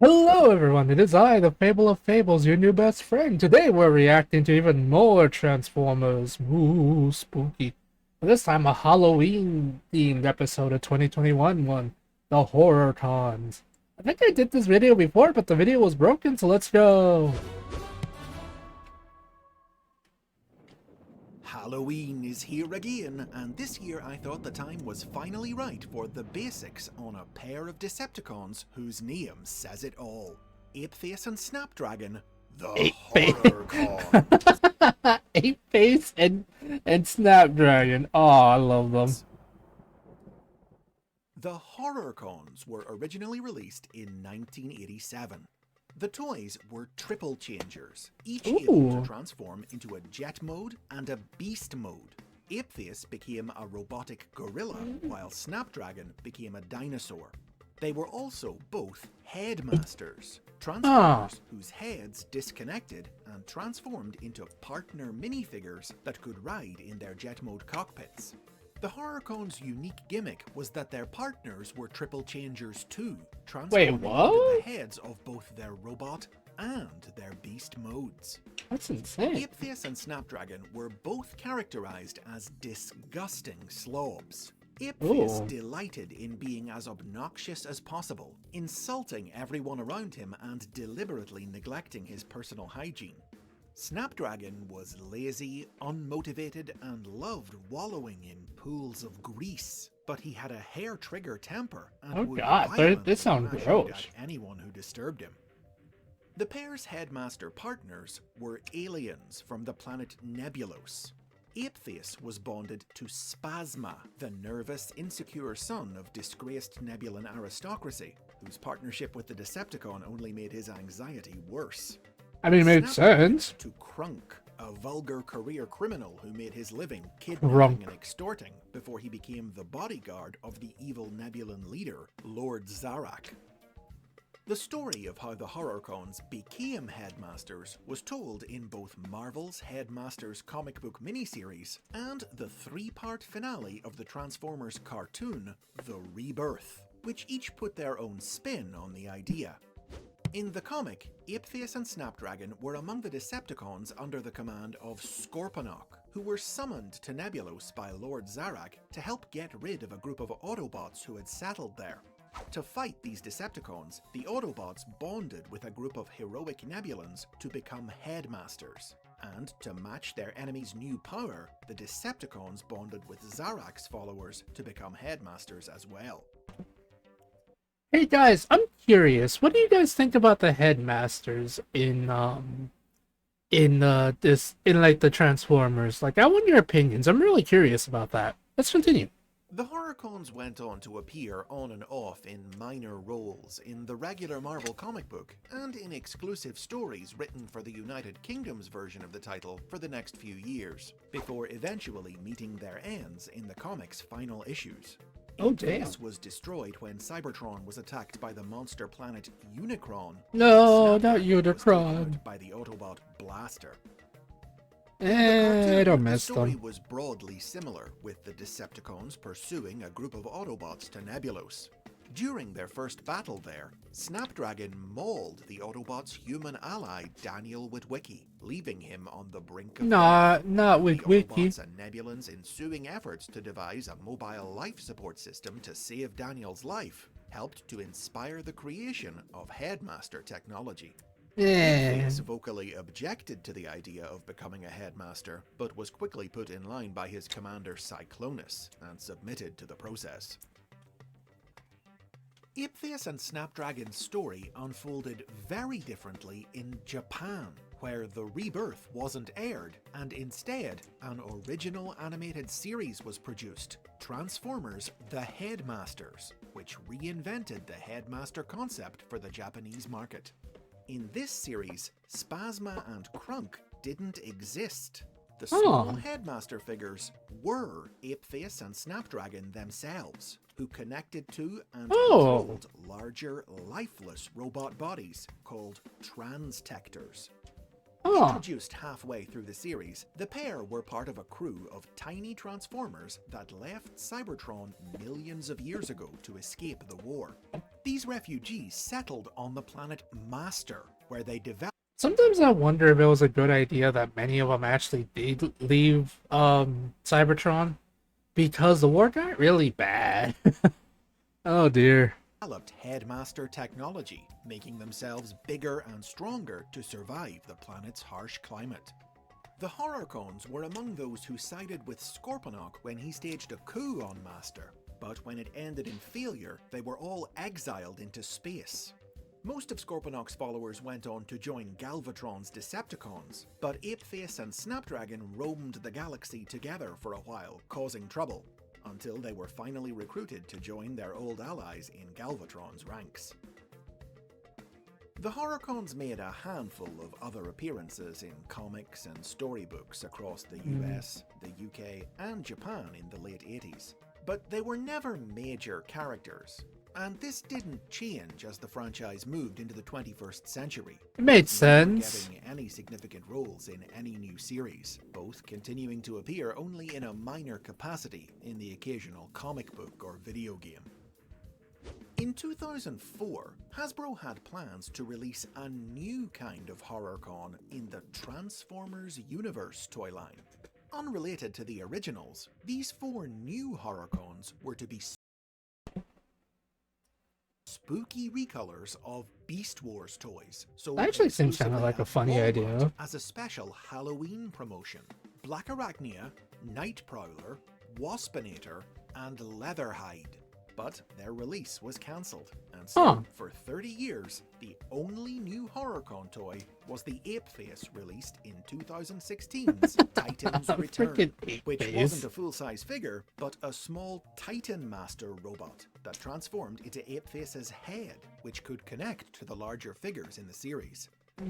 Hello everyone, it is I, the Fable of Fables, your new best friend. Today we're reacting to even more Transformers. Ooh, spooky. This time a Halloween-themed episode of 2021 one, the Horrorcons. I think I did this video before, but the video was broken, so let's go. Halloween is here again, and this year I thought the time was finally right for the basics on a pair of Decepticons whose name says it all. Apeface and Snapdragon, the Ape Horrorcons. Ape Face and Snapdragon. Oh, I love them. The Horrorcons were originally released in 1987. The toys were triple changers, each able to Ooh. transform into a jet mode and a beast mode. Apeface became a robotic gorilla, while Snapdragon became a dinosaur. They were also both headmasters, transformers whose heads disconnected and transformed into partner minifigures that could ride in their jet mode cockpits. The Horrorcons' unique gimmick was that their partners were triple changers too, Wait, transforming into the what? heads of both their robot and their beast modes. That's insane. Apeface and Snapdragon were both characterized as disgusting slobs. Apeface Ooh. delighted in being as obnoxious as possible, insulting everyone around him and deliberately neglecting his personal hygiene. Snapdragon was lazy, unmotivated, and loved wallowing in pools of grease, but he had a hair-trigger temper and Oh would god, violently this sounds lash out gross. at anyone who disturbed him. The pair's headmaster partners were aliens from the planet Nebulos. Apeface was bonded to Spasma, the nervous, insecure son of disgraced Nebulan aristocracy, whose partnership with the Decepticon only made his anxiety worse. I mean, it makes Snapdragon sense. to Crunk, a vulgar career criminal who made his living Crunk. kidnapping and extorting before he became the bodyguard of the evil Nebulan leader, Lord Zarak. The story of how the Horrorcons became headmasters was told in both Marvel's Headmasters comic book miniseries and the three-part finale of the Transformers cartoon, The Rebirth, which each put their own spin on the idea. In the comic, Apeface and Snapdragon were among the Decepticons under the command of Scorponok, who were summoned to Nebulos by Lord Zarak to help get rid of a group of Autobots who had settled there. To fight these Decepticons, the Autobots bonded with a group of heroic Nebulans to become headmasters. And to match their enemy's new power, the Decepticons bonded with Zarak's followers to become headmasters as well. Hey guys, I'm curious. What do you guys think about the headmasters in like the Transformers? Like, I want your opinions. I'm really curious about that. Let's continue. The Horrorcons went on to appear on and off in minor roles in the regular Marvel comic book and in exclusive stories written for the United Kingdom's version of the title for the next few years, before eventually meeting their ends in the comic's final issues. Oh damn. Apeface was destroyed when Cybertron was attacked by the monster planet Unicron. No, not Snapdragon was taken Unicron. out by the Autobot Blaster. I don't The miss story them. was broadly similar, with the Decepticons pursuing a group of Autobots to Nebulos. During their first battle there, Snapdragon mauled the Autobots' human ally Daniel Witwicky, leaving him on the brink of death. Not The with Wiki. Autobots and Nebulans' ensuing efforts to devise a mobile life support system to save Daniel's life helped to inspire the creation of Headmaster technology. Yeah. Apeface vocally objected to the idea of becoming a headmaster, but was quickly put in line by his commander Cyclonus and submitted to the process. Apeface and Snapdragon's story unfolded very differently in Japan, where The Rebirth wasn't aired, and instead an original animated series was produced, Transformers The Headmasters, which reinvented the headmaster concept for the Japanese market. In this series, Spasma and Crunk didn't exist. The small headmaster figures were Apeface and Snapdragon themselves, who connected to and controlled larger, lifeless robot bodies called transtectors. Introduced halfway through the series, the pair were part of a crew of tiny Transformers that left Cybertron millions of years ago to escape the war. These refugees settled on the planet Master, where they developed. Sometimes I wonder if it was a good idea that many of them actually did leave Cybertron, because the war got really bad. Oh dear. Developed headmaster technology, making themselves bigger and stronger to survive the planet's harsh climate. The Horrorcons were among those who sided with Scorponok when he staged a coup on Master, but when it ended in failure, they were all exiled into space. Most of Scorponok's followers went on to join Galvatron's Decepticons, but Apeface and Snapdragon roamed the galaxy together for a while, causing trouble, until they were finally recruited to join their old allies in Galvatron's ranks. The Horrorcons made a handful of other appearances in comics and storybooks across the US, the UK, and Japan in the late 80s, but they were never major characters. And this didn't change as the franchise moved into the 21st century. It made Never sense. getting any significant roles in any new series, both continuing to appear only in a minor capacity in the occasional comic book or video game. In 2004, Hasbro had plans to release a new kind of Horrorcon in the Transformers Universe toy line. Unrelated to the originals, these 4 new Horrorcons were to be spooky recolors of Beast Wars toys. So That actually seems kind of exclusively like a at funny Walmart idea. as a special Halloween promotion. Black Arachnia, Night Prowler, Waspinator, and Leatherhide. But their release was cancelled, and so for 30 years, the only new Horrorcon toy was the Apeface released in 2016's Titan's Return, Freaking which Apeface. wasn't a full-size figure, but a small Titan Master robot that transformed into Apeface's head, which could connect to the larger figures in the series.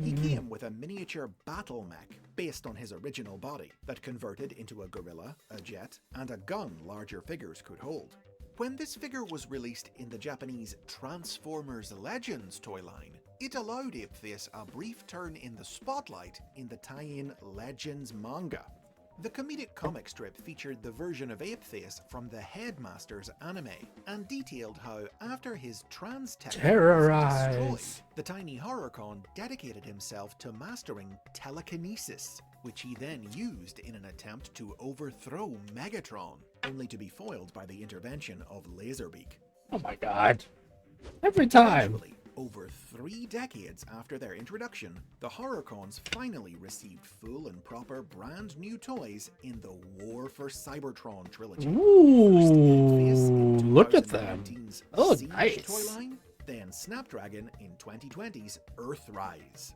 He came with a miniature battle mech based on his original body that converted into a gorilla, a jet, and a gun larger figures could hold. When this figure was released in the Japanese Transformers Legends toy line, it allowed Apeface a brief turn in the spotlight in the tie-in Legends manga. The comedic comic strip featured the version of Apeface from the Headmasters anime, and detailed how, after his trans tech was Terrorize. destroyed, the tiny Horrorcon dedicated himself to mastering telekinesis, which he then used in an attempt to overthrow Megatron, only to be foiled by the intervention of Laserbeak. Oh my god. Every time. Eventually, over 3 decades after their introduction, the Horrorcons finally received full and proper brand new toys in the War for Cybertron trilogy. First Apeface Ooh, in look at them. 2019's Oh, Siege nice. toy line, then Snapdragon in 2020's Earthrise.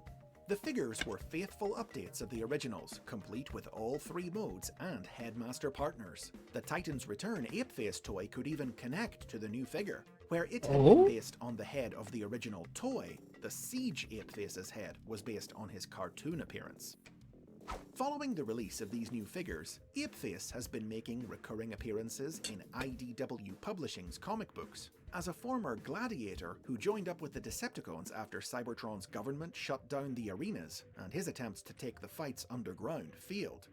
The figures were faithful updates of the originals, complete with all 3 modes and Headmaster partners. The Titan's Return Apeface toy could even connect to the new figure. Where it had been based on the head of the original toy, the Siege Apeface's head was based on his cartoon appearance. Following the release of these new figures, Apeface has been making recurring appearances in IDW Publishing's comic books. As a former gladiator who joined up with the Decepticons after Cybertron's government shut down the arenas and his attempts to take the fights underground failed.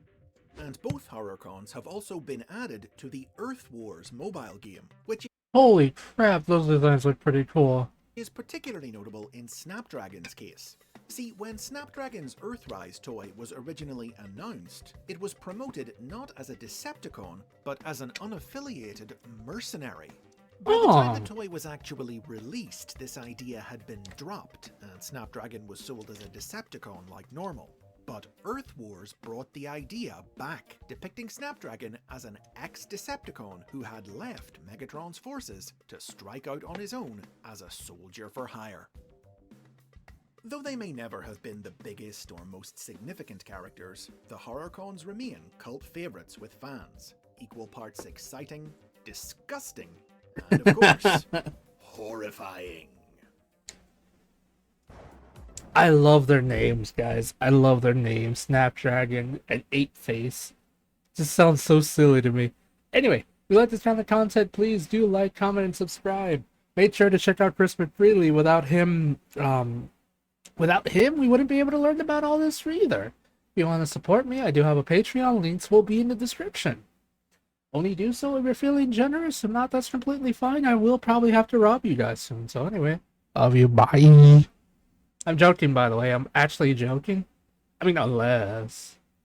And both Horrorcons have also been added to the Earth Wars mobile game, which Holy crap, those designs look pretty cool. is particularly notable in Snapdragon's case. See, when Snapdragon's Earthrise toy was originally announced, it was promoted not as a Decepticon, but as an unaffiliated mercenary. By the time the toy was actually released, this idea had been dropped, and Snapdragon was sold as a Decepticon like normal. But Earth Wars brought the idea back, depicting Snapdragon as an ex-Decepticon who had left Megatron's forces to strike out on his own as a soldier for hire. Though they may never have been the biggest or most significant characters, the Horrorcons remain cult favourites with fans, equal parts exciting, disgusting, and of course, horrifying. I love their names, guys. I love their names. Snapdragon and Apeface. Just sounds so silly to me. Anyway, if you like this kind of content, please do like, comment, and subscribe. Make sure to check out Chris McFreely. Without him, we wouldn't be able to learn about all this either. If you want to support me, I do have a Patreon. Links will be in the description. Only do so if you're feeling generous. If not, that's completely fine. I will probably have to rob you guys soon. So anyway, love you. Bye. I'm joking, by the way. I'm actually joking. I mean, unless